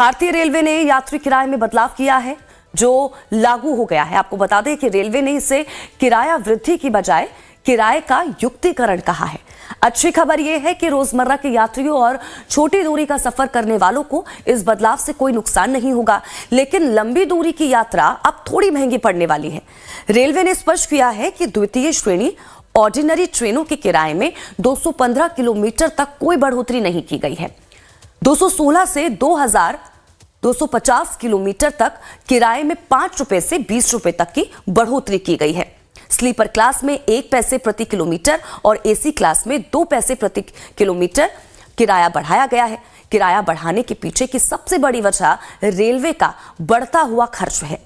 भारतीय रेलवे ने यात्री किराए में बदलाव किया है जो लागू हो गया है। आपको बता दें कि रेलवे ने इसे किराया वृद्धि की बजाय किराए का युक्तिकरण कहा है। अच्छी खबर यह है कि रोजमर्रा के यात्रियों और छोटी दूरी का सफर करने वालों को इस बदलाव से कोई नुकसान नहीं होगा, लेकिन लंबी दूरी की यात्रा अब थोड़ी महंगी पड़ने वाली है। रेलवे ने स्पष्ट किया है कि द्वितीय श्रेणी ऑर्डिनरी ट्रेनों के किराए में 215 किलोमीटर तक कोई बढ़ोतरी नहीं की गई है। 216 से 2250 किलोमीटर तक किराए में 5 रुपए से 20 रुपए तक की बढ़ोतरी की गई है। स्लीपर क्लास में 1 पैसे प्रति किलोमीटर और एसी क्लास में 2 पैसे प्रति किलोमीटर किराया बढ़ाया गया है। किराया बढ़ाने के पीछे की सबसे बड़ी वजह रेलवे का बढ़ता हुआ खर्च है।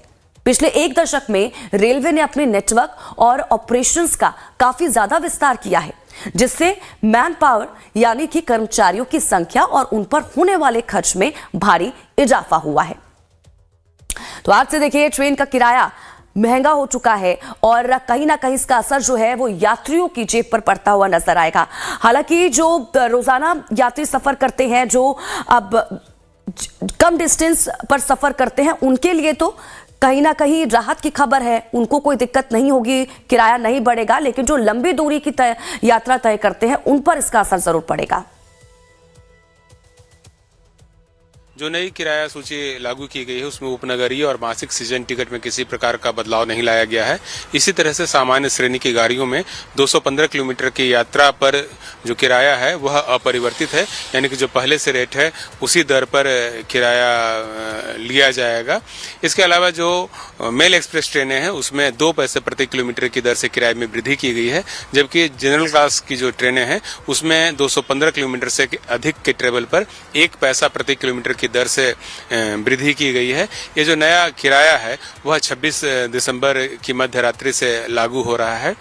पिछले 1 दशक में रेलवे ने अपने नेटवर्क और ऑपरेशंस का काफी ज्यादा विस्तार किया है, जिससे मैन पावर यानी कि कर्मचारियों की संख्या और उन पर होने वाले खर्च में भारी इजाफा हुआ है। तो आज से देखिए, ट्रेन का किराया महंगा हो चुका है और कहीं ना कहीं इसका असर जो है वो यात्रियों की जेब पर पड़ता हुआ नजर आएगा। हालांकि जो रोजाना यात्री सफर करते हैं, जो अब कम डिस्टेंस पर सफर करते हैं, उनके लिए तो कहीं ना कहीं राहत की खबर है, उनको कोई दिक्कत नहीं होगी, किराया नहीं बढ़ेगा। लेकिन जो लंबी दूरी की यात्रा तय करते हैं उन पर इसका असर जरूर पड़ेगा। जो नई किराया सूची लागू की गई है उसमें उपनगरीय और मासिक सीजन टिकट में किसी प्रकार का बदलाव नहीं लाया गया है। इसी तरह से सामान्य श्रेणी की गाड़ियों में 215 किलोमीटर की यात्रा पर जो किराया है वह अपरिवर्तित है, यानी कि जो पहले से रेट है उसी दर पर किराया लिया जाएगा। इसके अलावा जो मेल एक्सप्रेस ट्रेनें हैं उसमें 2 पैसे प्रति किलोमीटर की दर से किराए में वृद्धि की गई है, जबकि जनरल क्लास की जो ट्रेनें हैं उसमें 215 किलोमीटर से अधिक के ट्रेवल पर 1 पैसा प्रति किलोमीटर की दर से वृद्धि की गई है। ये जो नया किराया है वह 26 दिसंबर की मध्य रात्रि से लागू हो रहा है।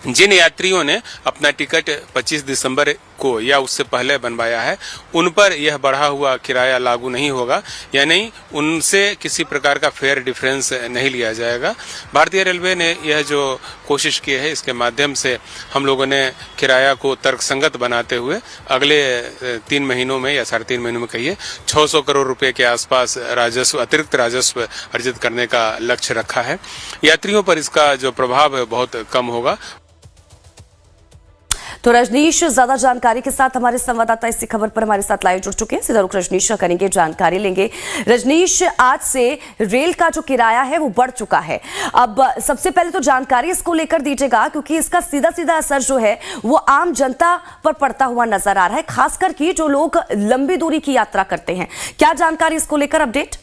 जिन यात्रियों ने अपना टिकट 25 दिसंबर को या उससे पहले बनवाया है उन पर यह बढ़ा हुआ किराया लागू नहीं होगा, यानी उनसे किसी प्रकार का फेयर डिफरेंस नहीं लिया जाएगा। भारतीय रेलवे ने यह जो कोशिश की है इसके माध्यम से हम लोगों ने किराया को तर्कसंगत बनाते हुए अगले 3 महीनों में या 3.5 महीनों में कहिए 600 करोड़ रुपए के आसपास राजस्व, अतिरिक्त राजस्व अर्जित करने का लक्ष्य रखा है। यात्रियों पर इसका जो प्रभाव है बहुत कम होगा। तो रजनीश ज्यादा जानकारी के साथ हमारे संवाददाता इसी खबर पर हमारे साथ लाइव जुड़ चुके हैं। सीधा रुख रजनीश का करेंगे, जानकारी लेंगे। रजनीश, आज से रेल का जो किराया है वो बढ़ चुका है। अब सबसे पहले तो जानकारी इसको लेकर दीजिएगा, क्योंकि इसका सीधा सीधा असर जो है वो आम जनता पर पड़ता हुआ नजर आ रहा है, खासकर कि जो लोग लंबी दूरी की यात्रा करते हैं। क्या जानकारी इसको लेकर अपडेट?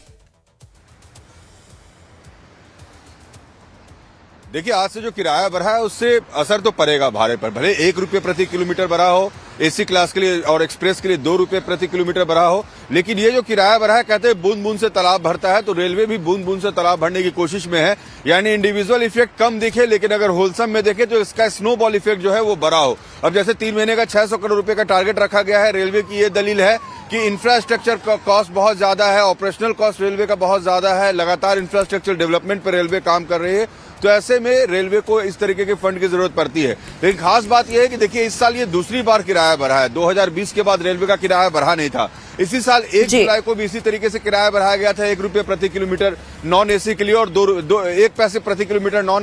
देखिए, आज से जो किराया बढ़ा है उससे असर तो पड़ेगा भाड़े पर। भले 1 रुपये प्रति किलोमीटर बढ़ा हो, एसी क्लास के लिए और एक्सप्रेस के लिए 2 रुपये प्रति किलोमीटर बढ़ा हो, लेकिन ये जो किराया बढ़ा है, कहते हैं बूंद बूंद से तालाब भरता है, तो रेलवे भी बूंद बूंद से तालाब भरने की कोशिश में है। यानी इंडिविजुअल इफेक्ट कम दिखे, लेकिन अगर होलसम में देखे तो इसका स्नोबॉल इफेक्ट जो है वो बड़ा हो। अब जैसे 3 महीने का 600 करोड़ रुपए का टारगेट रखा गया है। रेलवे की ये दलील है कि इंफ्रास्ट्रक्चर का कॉस्ट बहुत ज्यादा है, ऑपरेशनल कॉस्ट रेलवे का बहुत ज्यादा है, लगातार इंफ्रास्ट्रक्चर डेवलपमेंट पर रेलवे काम कर रही है, तो ऐसे में रेलवे को इस तरीके के फंड की जरूरत पड़ती है। लेकिन खास बात यह है कि देखिए, इस साल ये दूसरी बार किराया बढ़ा है। 2020 के बाद रेलवे का किराया बढ़ा नहीं था। इसी साल 1 जुलाई को भी इसी तरीके से किराया बढ़ाया गया था, 1 रुपये प्रति किलोमीटर नॉन एसी के लिए और 1 पैसे प्रति किलोमीटर नॉन